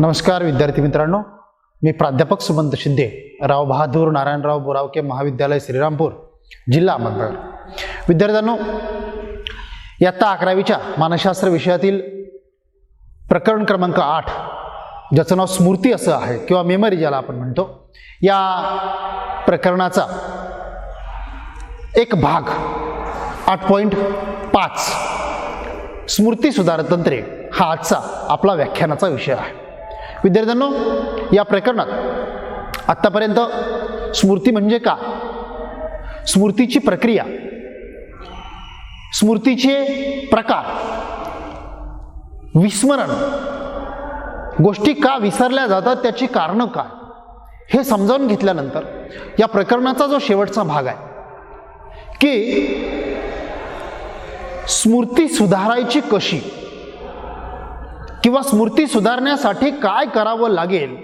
नमस्कार विद्यार्थी मित्रांनो, मी प्राध्यापक सुमंत शिंदे, राव बहादूर नारायणराव बोरावके महाविद्यालय श्रीरामपूर, जिल्हा अहमदनगर. विद्यार्थ्यांनो, इयत्ता 11वीच्या मानसशास्त्र विषयातील प्रकरण क्रमांक 8, ज्याचं नाव स्मृती असं आहे किंवा मेमरी ज्याला आपण म्हणतो, या प्रकरणाचा एक भाग 8.5 स्मृती सुधारतंत्रे हा आजचा आपला व्याख्यानाचा विषय आहे. विद्यार्थ्यांनो, या प्रकरणात आत्तापर्यंत स्मृती म्हणजे का, स्मृतीची प्रक्रिया, स्मृतीचे प्रकार, विस्मरण, गोष्टी का विसरल्या जातात त्याची कारणं काय, हे समजावून घेतल्यानंतर या प्रकरणाचा जो शेवटचा भाग आहे की स्मृती सुधारायची कशी किंवा स्मृती सुधारण्यासाठी काय करावं लागेल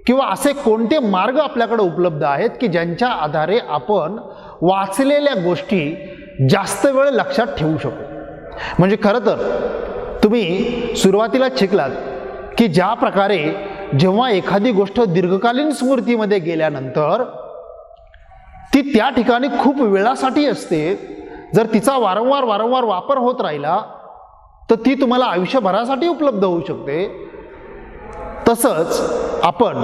किंवा असे कोणते मार्ग आपल्याकडे उपलब्ध आहेत की ज्यांच्या आधारे आपण वाचलेल्या गोष्टी जास्त वेळ लक्षात ठेवू शकू. म्हणजे खरं तर तुम्ही सुरुवातीला शिकलात की ज्या प्रकारे जेव्हा एखादी गोष्ट दीर्घकालीन स्मृतीमध्ये गेल्यानंतर ती त्या ठिकाणी खूप वेळासाठी असते, जर तिचा वारंवार वापर होत राहिला तर ती तुम्हाला आयुष्यभरासाठी उपलब्ध होऊ शकते. तसंच आपण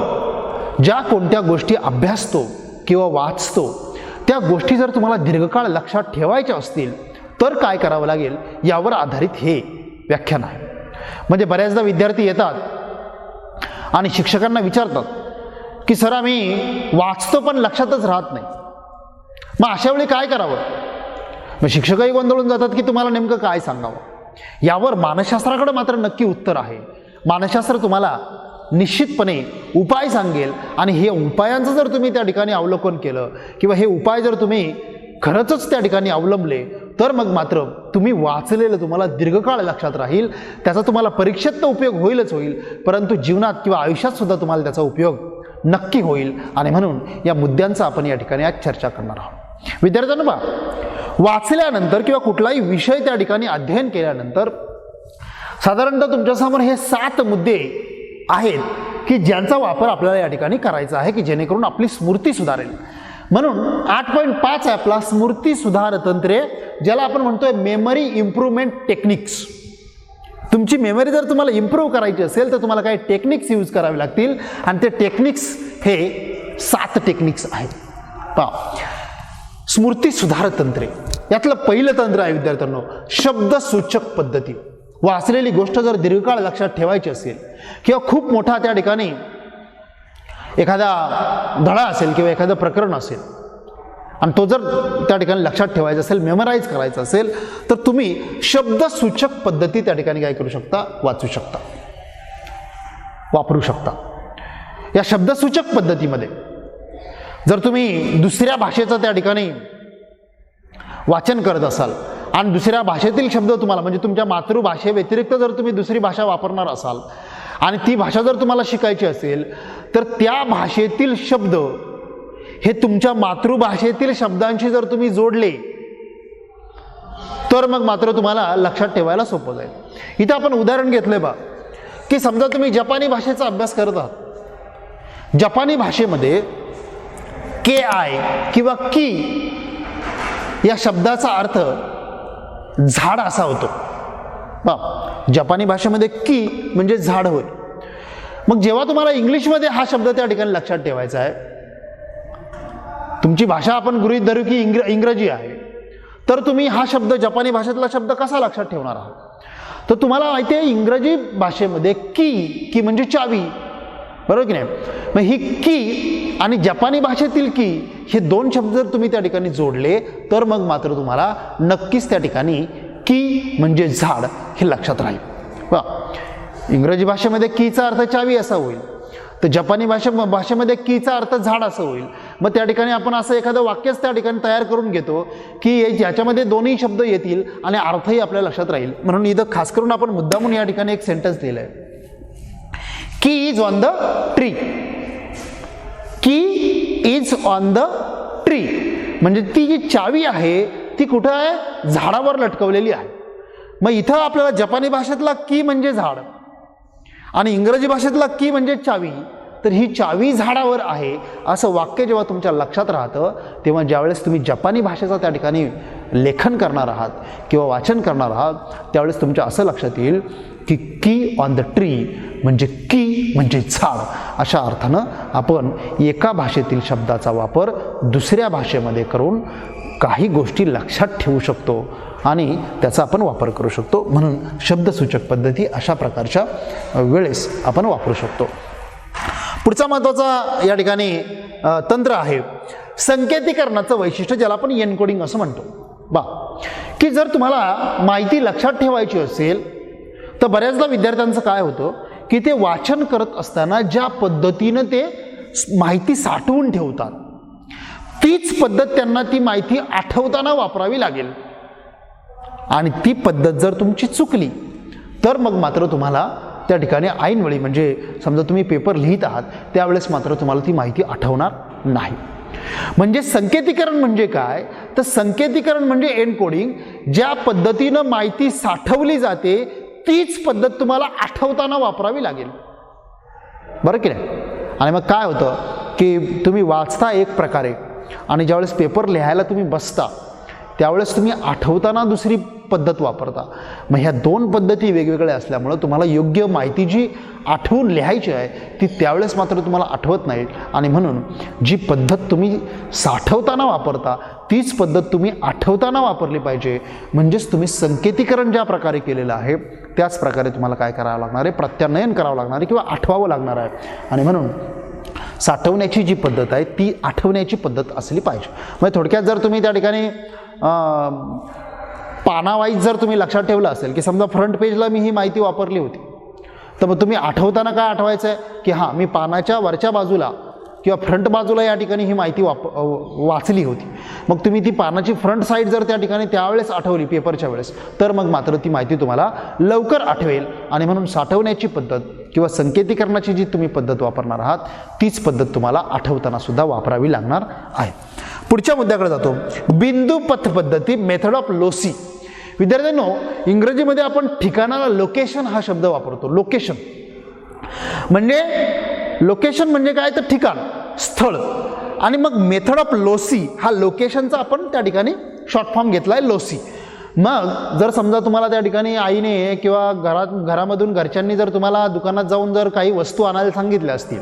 ज्या कोणत्या गोष्टी अभ्यासतो किंवा वाचतो त्या गोष्टी जर तुम्हाला दीर्घकाळ लक्षात ठेवायच्या असतील तर काय करावं लागेल यावर आधारित हे व्याख्यान आहे. म्हणजे बऱ्याचदा विद्यार्थी येतात आणि शिक्षकांना विचारतात की सर आम्ही वाचतो पण लक्षातच राहत नाही, मग अशा वेळी काय करावं. मग शिक्षकही गोंधळून जातात की तुम्हाला नेमकं काय सांगावं. यावर मानसशास्त्राकडे मात्र नक्की उत्तर आहे. मानसशास्त्र तुम्हाला निश्चितपणे उपाय सांगेल आणि हे उपायांचं जर तुम्ही त्या ठिकाणी अवलोकन केलं किंवा हे उपाय जर तुम्ही खरंच त्या ठिकाणी अवलंबले तर मग मात्र तुम्ही वाचलेलं तुम्हाला दीर्घकाळ लक्षात राहील. त्याचा तुम्हाला परीक्षेत तर उपयोग होईलच होईल, परंतु जीवनात किंवा आयुष्यात सुद्धा तुम्हाला त्याचा उपयोग नक्की होईल. आणि म्हणून या मुद्द्यांचा आपण या ठिकाणी आज चर्चा करणार आहोत. विद्यार्थ्यांनो, वाचल्यानंतर किंवा कुठलाही विषय त्या ठिकाणी अध्ययन केल्यानंतर साधारणतः तुमच्यासमोर हे 7 मुद्दे आहेत की ज्यांचा वापर आपल्याला या ठिकाणी करायचा आहे की जेणेकरून आपली स्मृती सुधारेल. म्हणून 8.5 आहे आपला स्मृती सुधार तंत्रे, ज्याला आपण म्हणतोय मेमरी इम्प्रूव्हमेंट टेक्निक्स. तुमची मेमरी जर तुम्हाला इम्प्रूव्ह करायची असेल तर तुम्हाला काही टेक्निक्स यूज करावे लागतील आणि ते टेक्निक्स हे 7 टेक्निक्स आहेत. पहा, स्मृती सुधार तंत्रे यातलं पहिलं तंत्र आहे विद्यार्थ्यांनो शब्दसूचक पद्धती. वाचलेली गोष्ट जर दीर्घकाळ लक्षात ठेवायची असेल किंवा खूप मोठा त्या ठिकाणी एखादा धडा असेल किंवा एखादं प्रकरण असेल आणि तो जर त्या ठिकाणी लक्षात ठेवायचा असेल, मेमराईज करायचा असेल, तर तुम्ही शब्दसूचक पद्धती त्या ठिकाणी काय करू शकता, वाचू शकता, वापरू शकता. या शब्दसूचक पद्धतीमध्ये जर तुम्ही दुसऱ्या भाषेचं त्या ठिकाणी वाचन करत असाल आणि दुसऱ्या भाषेतील शब्द तुम्हाला, म्हणजे तुमच्या मातृभाषेव्यतिरिक्त जर तुम्ही दुसरी भाषा वापरणार असाल आणि ती भाषा जर तुम्हाला शिकायची असेल तर त्या भाषेतील शब्द हे तुमच्या मातृभाषेतील शब्दांशी जर तुम्ही जोडले तर मग मात्र तुम्हाला लक्षात ठेवायला सोपं जाईल. इथं आपण उदाहरण घेतलंय बा की समजा तुम्ही जपानी भाषेचा अभ्यास करत आहात. जपानी भाषेमध्ये KI किंवा की या शब्दाचा अर्थ झाड असा होतो. जपानी भाषेमध्ये की म्हणजे झाड होय. मग जेव्हा तुम्हाला इंग्लिशमध्ये हा शब्द त्या ठिकाणी लक्षात ठेवायचा आहे, तुमची भाषा आपण गृहीत धरू की इंग्रजी आहे, तर तुम्ही हा शब्द जपानी भाषेतला शब्द कसा लक्षात ठेवणार आहात. तर तुम्हाला माहिती आहे इंग्रजी भाषेमध्ये की म्हणजे चावी, बरोबर की नाही. मग ही की आणि जपानी भाषेतील की हे 2 शब्द जर तुम्ही त्या ठिकाणी जोडले तर मग मात्र तुम्हाला नक्कीच त्या ठिकाणी की म्हणजे झाड हे लक्षात राहील. इंग्रजी भाषेमध्ये कीचा अर्थ चावी असा होईल, तर जपानी भाषेमध्ये कीचा अर्थ झाड असं होईल. मग त्या ठिकाणी आपण असं एखादं वाक्यच त्या ठिकाणी तयार करून घेतो की ज्याच्यामध्ये दोन्ही शब्द येतील आणि अर्थही आपल्या लक्षात राहील. म्हणून इथं खास करून आपण मुद्दामून या ठिकाणी एक सेंटेन्स दिलंय, की इज ऑन द ट्री. की इज ऑन द ट्री म्हणजे ती जी चावी आहे ती कुठं आहे, झाडावर लटकवलेली आहे. मग इथं आपल्याला जपानी भाषेतला की म्हणजे झाड आणि इंग्रजी भाषेतला की म्हणजे चावी, तर ही चावी झाडावर आहे असं वाक्य जेव्हा तुमच्या लक्षात राहतं, तेव्हा ज्यावेळेस तुम्ही जपानी भाषेचा त्या ठिकाणी लेखन करणार आहात किंवा वाचन करणार आहात, त्यावेळेस तुमच्या असं लक्षात येईल की की ऑन द ट्री म्हणजे की म्हणजे झाड, अशा अर्थानं आपण एका भाषेतील शब्दाचा वापर दुसऱ्या भाषेमध्ये करून काही गोष्टी लक्षात ठेवू शकतो आणि त्याचा आपण वापर करू शकतो. म्हणून शब्दसूचक पद्धती अशा प्रकारच्या वेळेस आपण वापरू शकतो. पुढचा महत्त्वाचा या ठिकाणी तंत्र आहे संकेतीकरणाचं वैशिष्ट्य, ज्याला आपण एन्कोडिंग असं म्हणतो. की जर तुम्हाला माहिती लक्षात ठेवायची असेल तर बऱ्याचदा विद्यार्थ्यांचं काय होतं की ते वाचन करत असताना ज्या पद्धतीनं ते माहिती साठवून ठेवतात, तीच पद्धत त्यांना ती माहिती आठवताना वापरावी लागेल. आणि ती पद्धत जर तुमची चुकली तर मग मात्र तुम्हाला त्या ठिकाणी ऐनवेळी, म्हणजे समजा तुम्ही पेपर लिहित आहात त्यावेळेस मात्र तुम्हाला ती माहिती आठवणार नाही. म्हणजे संकेतीकरण म्हणजे काय, तर संकेतीकरण म्हणजे एन्कोडिंग. ज्या पद्धतीनं माहिती साठवली जाते तीच पद्धत तुम्हाला आठवताना वापरावी लागेल, बरं की नाही. आणि मग काय होतं की तुम्ही वाचता एक प्रकारे आणि ज्यावेळेस पेपर लिहायला तुम्ही बसता त्यावेळेस तुम्ही आठवताना दुसरी पद्धत वापरता. मग ह्या दोन पद्धती वेगवेगळ्या असल्यामुळं तुम्हाला योग्य माहिती जी आठवून लिहायची आहे ती त्यावेळेस मात्र तुम्हाला आठवत नाही. आणि म्हणून जी पद्धत तुम्ही साठवताना वापरता तीच पद्धत तुम्ही आठवताना वापरली पाहिजे. म्हणजेच तुम्ही संकेतीकरण ज्या प्रकारे केलेलं आहे त्याच प्रकारे तुम्हाला काय करावं लागणार आहे, प्रत्यानयन करावं लागणार आहे किंवा आठवावं लागणार आहे. आणि म्हणून साठवण्याची जी पद्धत आहे ती आठवण्याची पद्धत असली पाहिजे. म्हणजे थोडक्यात जर तुम्ही त्या ठिकाणी पानावाईज जर तुम्ही लक्षात ठेवलं असेल की समजा फ्रंट पेजला मी ही माहिती वापरली होती, तर मग तुम्ही आठवताना काय आठवायचं आहे की हां मी पानाच्या वरच्या बाजूला किंवा फ्रंट बाजूला या ठिकाणी ही माहिती वाचली होती. मग तुम्ही ती पानाची फ्रंट साईड जर त्या ठिकाणी त्यावेळेस आठवली पेपरच्या वेळेस तर मग मात्र ती माहिती तुम्हाला लवकर आठवेल. आणि म्हणून साठवण्याची पद्धत किंवा संकेतीकरणाची जी तुम्ही पद्धत वापरणार आहात तीच पद्धत तुम्हाला आठवताना सुद्धा वापरावी लागणार आहे. पुढच्या मुद्द्याकडे जातो, बिंदू पथ पद्धती, मेथड ऑफ लोसी. विद्यार्थ्यांनो, इंग्रजीमध्ये आपण ठिकाणाला लोकेशन हा शब्द वापरतो. लोकेशन म्हणजे काय, तर ठिकाण, स्थळ. आणि मग मेथड ऑफ लोसी हा लोकेशनचा आपण त्या ठिकाणी शॉर्ट फॉर्म घेतला आहे, लोसी. मग जर समजा तुम्हाला त्या ठिकाणी आईने किंवा घरामधून घरच्यांनी जर तुम्हाला दुकानात जाऊन जर काही वस्तू आणायला सांगितल्या असतील,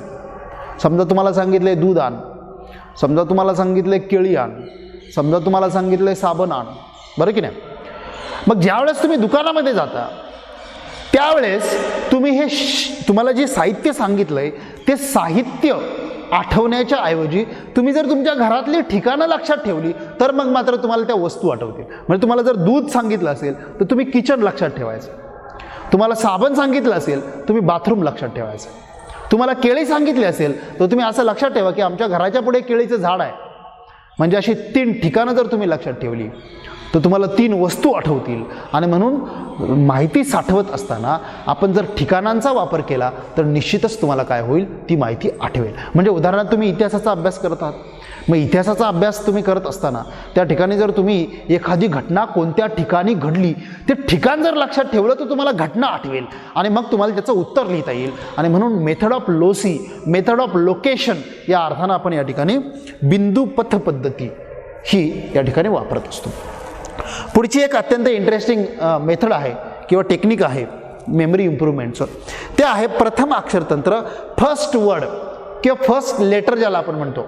समजा तुम्हाला सांगितले दूध आण, समजा तुम्हाला सांगितले केळी आण, समजा तुम्हाला सांगितले साबण आण, बरं की नाही. मग ज्यावेळेस तुम्ही दुकानामध्ये जाता त्यावेळेस तुम्ही तुम्हाला जे साहित्य सांगितलंय ते साहित्य आठवण्याच्या ऐवजी तुम्ही जर तुमच्या घरातली ठिकाणं लक्षात ठेवली तर मग मात्र तुम्हाला त्या वस्तू आठवतील. म्हणजे तुम्हाला जर दूध सांगितलं असेल तर तुम्ही किचन लक्षात ठेवायचं, तुम्हाला साबण सांगितलं असेल तुम्ही बाथरूम लक्षात ठेवायचं, तुम्हाला केळी सांगितली असेल तर तुम्ही असं लक्षात ठेवा की आमच्या घराच्या पुढे केळीचं झाड आहे. म्हणजे अशी 3 ठिकाणं जर तुम्ही लक्षात ठेवली तर तुम्हाला 3 वस्तू आठवतील. आणि म्हणून माहिती साठवत असताना आपण जर ठिकाणांचा वापर केला तर निश्चितच तुम्हाला काय होईल, ती माहिती आठवेल. म्हणजे उदाहरणार्थ तुम्ही इतिहासाचा अभ्यास करत आहात, मग इतिहासाचा अभ्यास तुम्ही करत असताना त्या ठिकाणी जर तुम्ही एखादी घटना कोणत्या ठिकाणी घडली ते ठिकाण जर लक्षात ठेवलं तर तुम्हाला घटना आठवेल आणि मग तुम्हाला त्याचं उत्तर लिहिता येईल. आणि म्हणून method of lossy, method of location या अर्थानं आपण या ठिकाणी बिंदू पथ पद्धती ही या ठिकाणी वापरत असतो. पुढची एक अत्यंत इंटरेस्टिंग मेथड आहे किंवा टेक्निक आहे मेमरी इम्प्रूव्हमेंटचं, ते आहे प्रथम अक्षरतंत्र, फर्स्ट वर्ड किंवा फर्स्ट लेटर ज्याला आपण म्हणतो.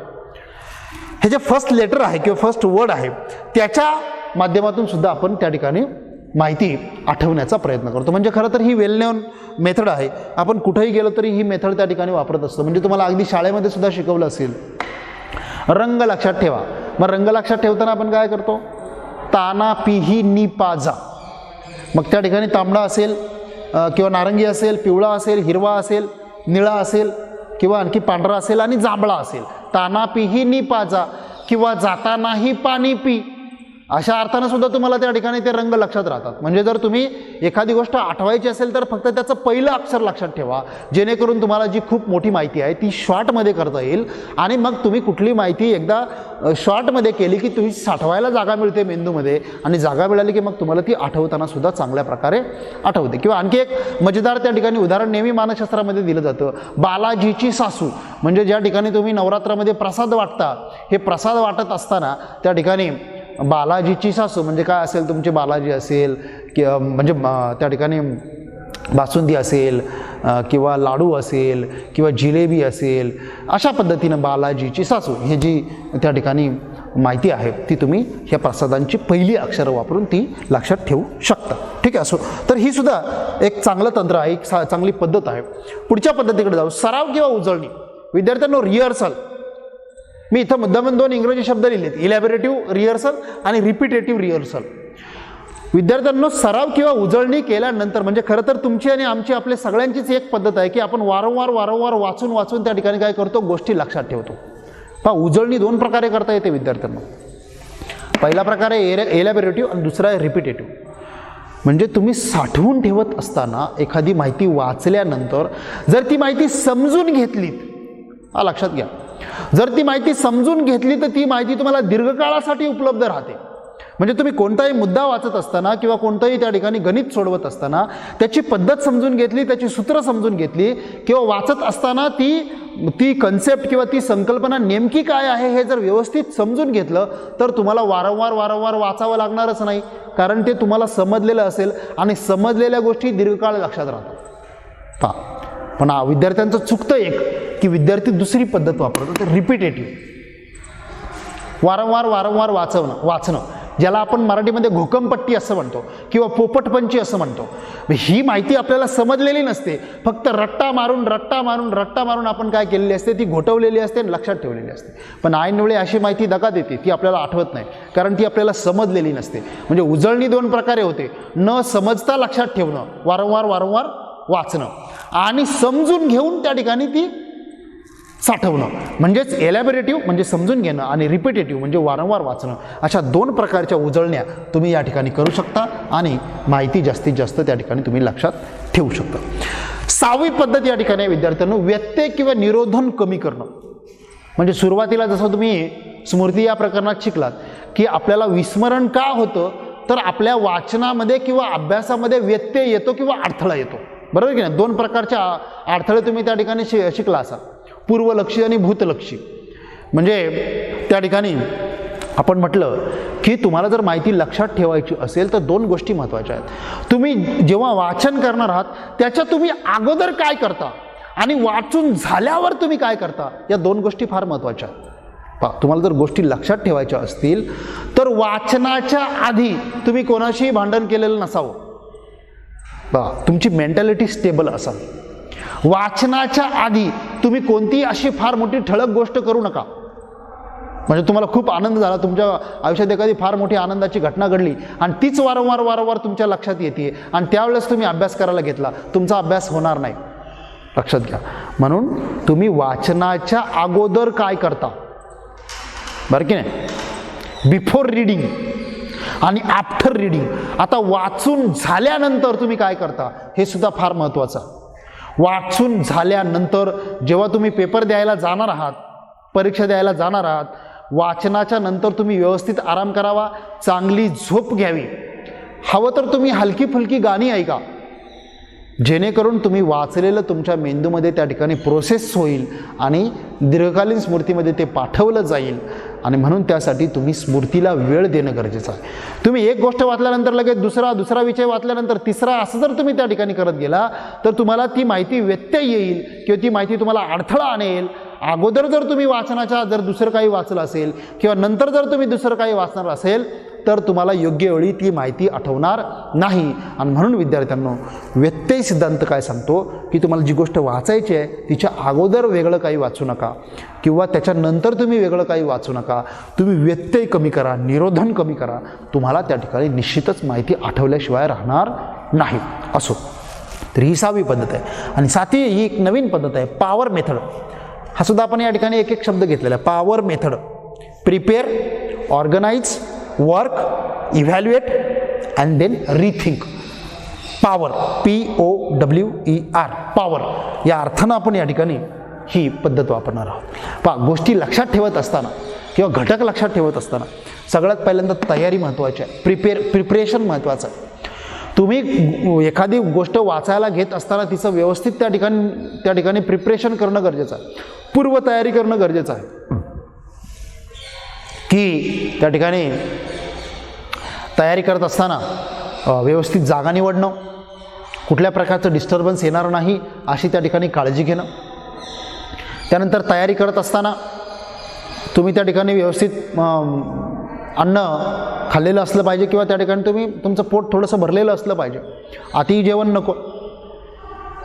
हे जे फर्स्ट लेटर आहे किंवा फर्स्ट वर्ड आहे त्याच्या माध्यमातून सुद्धा आपण त्या ठिकाणी माहिती आठवण्याचा प्रयत्न करतो. म्हणजे खरं तर ही वेल नोन मेथड आहे, आपण कुठेही गेलो तरी ही मेथड त्या ठिकाणी वापरत असतो. म्हणजे तुम्हाला अगदी शाळेमध्ये सुद्धा शिकवलं असेल, रंग लक्षात ठेवा. मग रंग लक्षात ठेवताना आपण काय करतो, ताना पिही नि पाजा. मग त्या ठिकाणी तांबडा असेल किंवा नारंगी असेल, पिवळा असेल, हिरवा असेल, निळा असेल किंवा आणखी पांढरा असेल आणि जांभळा असेल. ताना पिही नि पाजा किंवा जातानाही पाणी पी अशा अर्थानं सुद्धा तुम्हाला त्या ठिकाणी ते रंग लक्षात राहतात. म्हणजे जर तुम्ही एखादी गोष्ट आठवायची असेल तर फक्त त्याचं पहिलं अक्षर लक्षात ठेवा, जेणेकरून तुम्हाला जी खूप मोठी माहिती आहे ती शॉर्टमध्ये करता येईल. आणि मग तुम्ही कुठली माहिती एकदा शॉर्टमध्ये केली की तुम्ही साठवायला जागा मिळते मेंदूमध्ये, आणि जागा मिळाली की मग तुम्हाला ती आठवताना सुद्धा चांगल्या प्रकारे आठवते. किंवा आणखी एक मजेदार त्या ठिकाणी उदाहरण नेहमी मानसशास्त्रामध्ये दिलं जातं, बालाजीची सासू. म्हणजे ज्या ठिकाणी तुम्ही नवरात्रामध्ये प्रसाद वाटता, हे प्रसाद वाटत असताना त्या ठिकाणी बालाजीची सासू म्हणजे काय असेल, तुमचे बालाजी असेल कि म्हणजे त्या ठिकाणी बासुंदी असेल किंवा लाडू असेल किंवा जिलेबी असेल, अशा पद्धतीनं बालाजीची सासू हे जी त्या ठिकाणी माहिती आहे ती तुम्ही ह्या प्रसादांची पहिली अक्षरं वापरून ती लक्षात ठेवू शकता. ठीक आहे. असो, तर ही सुद्धा एक चांगलं तंत्र आहे, एक चांगली पद्धत आहे. पुढच्या पद्धतीकडे जाऊ, सराव किंवा उजळणी. विद्यार्थ्यांनो, रिहर्सल. मी इथं मुद्दामून 2 इंग्रजी शब्द लिहिलेत, इलॅबोरेटिव्ह रिहर्सल आणि रिपिटेटिव्ह रिहर्सल. विद्यार्थ्यांनो, सराव किंवा उजळणी केल्यानंतर, म्हणजे खरं तर तुमची आणि आमची, आपल्या सगळ्यांचीच एक पद्धत आहे की आपण वारंवार वाचून त्या ठिकाणी काय करतो, गोष्टी लक्षात ठेवतो. पहा, उजळणी 2 प्रकारे करता येते विद्यार्थ्यांना. पहिला प्रकार आहे इलॅबोरेटिव्ह आणि दुसरा आहे रिपिटेटिव्ह. म्हणजे तुम्ही साठवून ठेवत असताना एखादी माहिती वाचल्यानंतर जर ती माहिती समजून घेतलीत, लक्षात घ्या, जर ती माहिती समजून घेतली तर ती माहिती तुम्हाला दीर्घकाळासाठी उपलब्ध राहते. म्हणजे तुम्ही कोणताही मुद्दा वाचत असताना किंवा कोणतंही त्या ठिकाणी गणित सोडवत असताना त्याची पद्धत समजून घेतली, त्याची सूत्र समजून घेतली, किंवा वाचत असताना ती कन्सेप्ट किंवा ती संकल्पना नेमकी काय आहे हे जर व्यवस्थित समजून घेतलं तर तुम्हाला वारंवार वाचावं लागणारच नाही, कारण ते तुम्हाला समजलेलं असेल आणि समजलेल्या गोष्टी दीर्घकाळ लक्षात राहतात. पण विद्यार्थ्यांचं चुकतं एक की विद्यार्थी दुसरी पद्धत वापरतो, तर रिपिटेटिव्ह. वारंवार वाचणं, ज्याला आपण मराठीमध्ये घोकमपट्टी असं म्हणतो किंवा पोपटपंची असं म्हणतो. ही माहिती आपल्याला समजलेली नसते, फक्त रट्टा मारून आपण काय केलेली असते, ती घोटवलेली असते आणि लक्षात ठेवलेली असते. पण ऐनवेळी अशी माहिती दगा देते, ती आपल्याला आठवत नाही, कारण ती आपल्याला समजलेली नसते. म्हणजे उजळणी 2 प्रकारे होते, न समजता लक्षात ठेवणं, वारंवार वाचणं, आणि समजून घेऊन त्या ठिकाणी ती साठवणं. म्हणजेच एलॅबोरेटिव्ह म्हणजे समजून घेणं आणि रिपिटेटिव्ह म्हणजे वारंवार वाचणं. अशा 2 प्रकारच्या उजळण्या तुम्ही या ठिकाणी करू शकता आणि माहिती जास्तीत जास्त त्या ठिकाणी तुम्ही लक्षात ठेवू शकता. 6वी पद्धत या ठिकाणी विद्यार्थ्यांनो, व्यत्यय किंवा निरोधन कमी करणं. म्हणजे सुरुवातीला जसं तुम्ही स्मृती या प्रकरणात शिकलात की आपल्याला विस्मरण का होतं, तर आपल्या वाचनामध्ये किंवा अभ्यासामध्ये व्यत्यय येतो किंवा अडथळा येतो. बरोबर की नाही? 2 प्रकारच्या अडथळे तुम्ही त्या ठिकाणी शिकला असाल, पूर्वलक्षी आणि भूतलक्षी. म्हणजे त्या ठिकाणी आपण म्हटलं की तुम्हाला जर माहिती लक्षात ठेवायची असेल तर 2 गोष्टी महत्त्वाच्या आहेत. तुम्ही जेव्हा वाचन करणार आहात त्याच्या तुम्ही अगोदर काय करता आणि वाचून झाल्यावर तुम्ही काय करता, या 2 गोष्टी फार महत्त्वाच्या आहेत. तुम्हाला जर गोष्टी लक्षात ठेवायच्या असतील तर वाचनाच्या आधी तुम्ही कोणाशीही भांडण केलेलं नसावं. तुमची मेंटॅलिटी स्टेबल असाल. वाचनाच्या आधी तुम्ही कोणतीही अशी फार मोठी ठळक गोष्ट करू नका. म्हणजे तुम्हाला खूप आनंद झाला, तुमच्या आयुष्यात एखादी फार मोठी आनंदाची घटना घडली आणि तीच वारंवार तुमच्या लक्षात येते आणि त्यावेळेस तुम्ही अभ्यास करायला घेतला, तुमचा अभ्यास होणार नाही. लक्षात घ्या. म्हणून तुम्ही वाचनाच्या अगोदर काय करता, बरं की नाही, बिफोर रीडिंग आणि आफ्टर रीडिंग. आता वाचून झाल्यानंतर तुम्ही काय करता हे सुद्धा फार महत्त्वाचं. वाचून झाल्यानंतर जेव्हा तुम्ही पेपर द्यायला जाणार आहात, परीक्षा द्यायला जाणार आहात, वाचनाच्या नंतर तुम्ही व्यवस्थित आराम करावा, चांगली झोप घ्यावी, हवं तर तुम्ही हलकी फुलकी गाणी ऐका, जेणेकरून तुम्ही वाचलेलं तुमच्या मेंदूमध्ये त्या ठिकाणी प्रोसेस होईल आणि दीर्घकालीन स्मृतीमध्ये ते पाठवलं जाईल. आणि म्हणून त्यासाठी तुम्ही स्मृतीला वेळ देणं गरजेचं आहे. तुम्ही एक गोष्ट वाचल्यानंतर लगेच दुसरा विषय वाचल्यानंतर तिसरा असं जर तुम्ही त्या ठिकाणी करत गेला तर तुम्हाला ती माहिती व्यत्यय येईल किंवा ती माहिती तुम्हाला अडथळा आणेल. अगोदर जर तुम्ही वाचनाच्या जर दुसरं काही वाचलं असेल किंवा नंतर जर तुम्ही दुसरं काही वाचणार असेल तर तुम्हाला योग्य वेळी ती माहिती आठवणार नाही. आणि म्हणून विद्यार्थ्यांनो, व्यत्यय सिद्धांत काय सांगतो की तुम्हाला जी गोष्ट वाचायची आहे तिच्या अगोदर वेगळं काही वाचू नका किंवा त्याच्यानंतर तुम्ही वेगळं काही वाचू नका. तुम्ही व्यत्यय कमी करा, निरोधन कमी करा, तुम्हाला त्या ठिकाणी निश्चितच माहिती आठवल्याशिवाय राहणार नाही. असो, तर ही 6वी पद्धत आहे. आणि 7वी ही एक नवीन पद्धत आहे, पॉवर मेथड. हा सुद्धा आपण या ठिकाणी एक शब्द घेतलेला आहे, power method. Prepare, organize, work, evaluate and then rethink. Power, POWER, power या अर्थानं आपण या ठिकाणी ही पद्धत वापरणार आहोत. पहा, गोष्टी लक्षात ठेवत असताना किंवा घटक लक्षात ठेवत असताना सगळ्यात पहिल्यांदा तयारी महत्त्वाची आहे. प्रिपरेशन महत्त्वाचं आहे. तुम्ही एखादी गोष्ट वाचायला घेत असताना तिचं व्यवस्थित त्या ठिकाणी प्रिपरेशन करणं गरजेचं आहे. पूर्वतयारी करणं गरजेचं आहे की त्या ठिकाणी तयारी करत असताना व्यवस्थित जागा निवडणं, कुठल्या प्रकारचं डिस्टर्बन्स येणार नाही अशी त्या ठिकाणी काळजी घेणं. त्यानंतर तयारी करत असताना तुम्ही त्या ठिकाणी व्यवस्थित अन्न खाल्लेलं असलं पाहिजे किंवा त्या ठिकाणी तुमचं पोट थोडंसं भरलेलं असलं पाहिजे. अति जेवण नको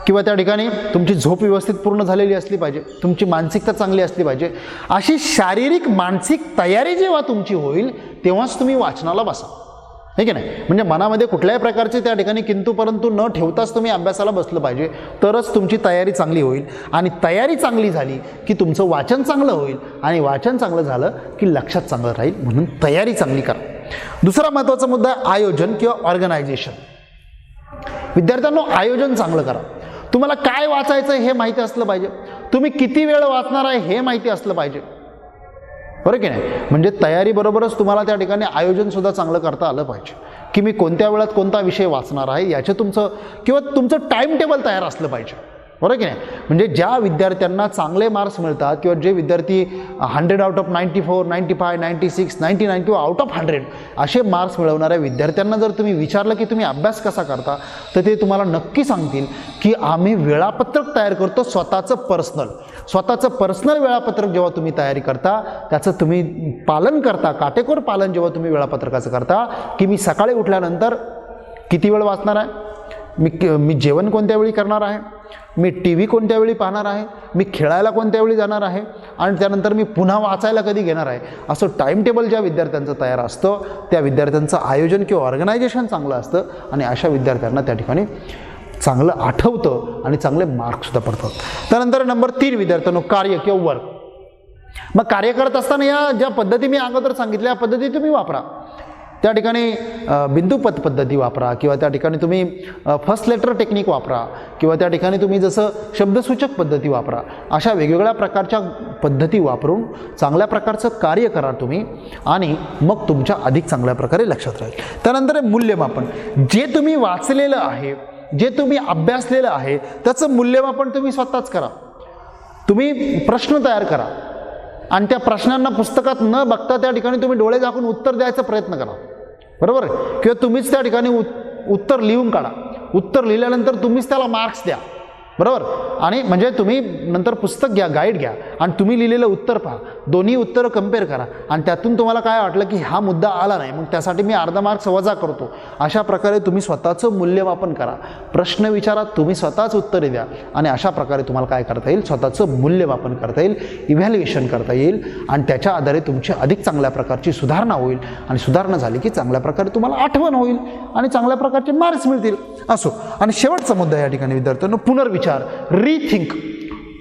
किंवा त्या ठिकाणी तुमची झोप व्यवस्थित पूर्ण झालेली असली पाहिजे. तुमची मानसिकता चांगली असली पाहिजे. अशी शारीरिक मानसिक तयारी जेव्हा तुमची होईल तेव्हाच तुम्ही वाचनाला बसा, हे की नाही. म्हणजे मनामध्ये कुठल्याही प्रकारचे त्या ठिकाणी किंतु परंतु न ठेवताच तुम्ही अभ्यासाला बसलं पाहिजे, तरच तुमची तयारी चांगली होईल. आणि तयारी चांगली झाली की तुमचं वाचन चांगलं होईल आणि वाचन चांगलं झालं की लक्षात चांगलं राहील. म्हणून तयारी चांगली करा. दुसरा महत्त्वाचा मुद्दा आहे आयोजन किंवा ऑर्गनायझेशन. विद्यार्थ्यांनो, आयोजन चांगलं करा. तुम्हाला काय वाचायचं हे माहिती असलं पाहिजे. तुम्ही किती वेळ वाचणार आहे हे माहिती असलं पाहिजे, बरं की नाही. म्हणजे तयारीबरोबरच तुम्हाला त्या ठिकाणी आयोजनसुद्धा चांगलं करता आलं पाहिजे की मी कोणत्या वेळात कोणता विषय वाचणार आहे याचे तुमचं टाईम टेबल तयार असलं पाहिजे, बरं की नाही. म्हणजे ज्या विद्यार्थ्यांना चांगले मार्क्स मिळतात किंवा जे विद्यार्थी 100 आउट ऑफ 94, 95, 96, 99 किंवा आउट ऑफ 100 असे मार्क्स मिळवणाऱ्या विद्यार्थ्यांना जर तुम्ही विचारलं की तुम्ही अभ्यास कसा करता, तर ते तुम्हाला नक्की सांगतील की आम्ही वेळापत्रक तयार करतो. स्वतःचं पर्सनल वेळापत्रक जेव्हा तुम्ही तयारी करता त्याचं तुम्ही पालन करता, काटेकोर पालन जेव्हा तुम्ही वेळापत्रकाचं करता की मी सकाळी उठल्यानंतर किती वेळ वाचणार आहे, मी जेवण कोणत्या वेळी करणार आहे, मी TV कोणत्या वेळी पाहणार आहे, मी खेळायला कोणत्या वेळी जाणार आहे आणि त्यानंतर मी पुन्हा वाचायला कधी घेणार आहे, असं टाईम टेबल ज्या विद्यार्थ्यांचं तयार असतं त्या विद्यार्थ्यांचं आयोजन किंवा ऑर्गनायझेशन चांगलं असतं आणि अशा विद्यार्थ्यांना त्या ठिकाणी चांगलं आठवतं आणि चांगले मार्क्ससुद्धा पडतात. त्यानंतर नंबर 3 विद्यार्थ्यांनो, कार्य किंवा वर्क. मग कार्य करत असताना या ज्या पद्धती मी अगोदर सांगितल्या या पद्धती तुम्ही वापरा. त्या ठिकाणी बिंदुपत पद्धती वापरा किंवा त्या ठिकाणी तुम्ही फर्स्ट लेटर टेक्निक वापरा किंवा त्या ठिकाणी तुम्ही जसं शब्दसूचक पद्धती वापरा. अशा वेगवेगळ्या प्रकारच्या पद्धती वापरून चांगल्या प्रकारचं कार्य करा तुम्ही आणि मग तुमच्या अधिक चांगल्या प्रकारे लक्षात राहील. त्यानंतर मूल्यमापन. जे तुम्ही वाचलेलं आहे, जे तुम्ही अभ्यासलेलं आहे त्याचं मूल्यमापन तुम्ही स्वतःच करा. तुम्ही प्रश्न तयार करा आणि त्या प्रश्नांना पुस्तकात न बघता त्या ठिकाणी तुम्ही डोळे झाकून उत्तर द्यायचा प्रयत्न करा, बरोबर आहे. किंवा तुम्हीच त्या ठिकाणी उत्तर लिहून काढा. उत्तर लिहिल्यानंतर तुम्हीच त्याला मार्क्स द्या, बरोबर. आणि म्हणजे तुम्ही नंतर पुस्तक घ्या, गाईड घ्या आणि तुम्ही लिहिलेलं उत्तर पहा, दोन्ही उत्तरं कम्पेअर करा आणि त्यातून तुम्हाला काय वाटलं की हा मुद्दा आला नाही, मग त्यासाठी मी अर्धा मार्क्स वजा करतो. अशा प्रकारे तुम्ही स्वतःचं मूल्यमापन करा. प्रश्न विचारा, तुम्ही स्वतःच उत्तरे द्या आणि अशा प्रकारे तुम्हाला काय करता येईल, स्वतःचं मूल्यमापन करता येईल, इव्हॅल्युएशन करता येईल आणि त्याच्या आधारे तुमची अधिक चांगल्या प्रकारची सुधारणा होईल आणि सुधारणा झाली की चांगल्या प्रकारे तुम्हाला आठवण होईल आणि चांगल्या प्रकारचे मार्क्स मिळतील. असो. आणि शेवटचा मुद्दा या ठिकाणी विद्यार्थ्यांनो, पुनर्विचार, रिथिंक.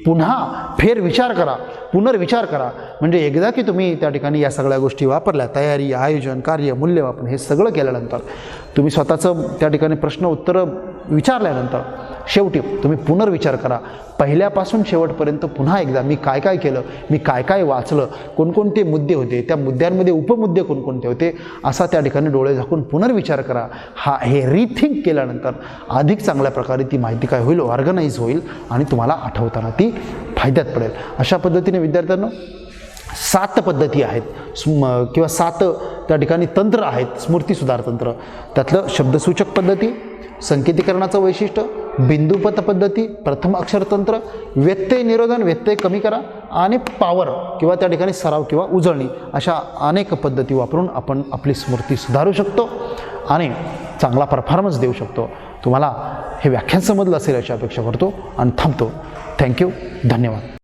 पुन्हा फेरविचार करा, पुनर्विचार करा. म्हणजे एकदा की तुम्ही त्या ठिकाणी या सगळ्या गोष्टी वापरल्या, तयारी, आयोजन, कार्य, मूल्यमापन हे सगळं केल्यानंतर तुम्ही स्वतःचं त्या ठिकाणी प्रश्न उत्तरं विचारल्यानंतर शेवटी तुम्ही पुनर्विचार करा. पहिल्यापासून शेवटपर्यंत पुन्हा एकदा मी काय काय केलं, मी काय काय वाचलं, कोणकोणते मुद्दे होते, त्या मुद्द्यांमध्ये उपमुद्दे कोणकोणते होते, असा त्या ठिकाणी डोळे झाकून पुनर्विचार करा. हे रिथिंक केल्यानंतर अधिक चांगल्या प्रकारे ती माहिती काय होईल, ऑर्गनाईज होईल आणि तुम्हाला आठवताना ती फायद्यात पडेल. अशा पद्धतीने विद्यार्थ्यांनो 7 पद्धती आहेत किंवा 7 त्या ठिकाणी तंत्र आहेत, स्मृती सुधार तंत्र. त्यातलं शब्दसूचक पद्धती, संकेतीकरणाचं वैशिष्ट्य, बिंदुपत पद्धती, प्रथम अक्षरतंत्र, व्यत्यय निरोधन, व्यत्यय कमी करा आणि पॉवर किंवा त्या ठिकाणी सराव किंवा उजळणी, अशा अनेक पद्धती वापरून आपण आपली स्मृती सुधारू शकतो आणि चांगला परफॉर्मन्स देऊ शकतो. तुम्हाला हे व्याख्यान समजलं असेल अशी अपेक्षा करतो आणि थांबतो. थँक्यू. धन्यवाद.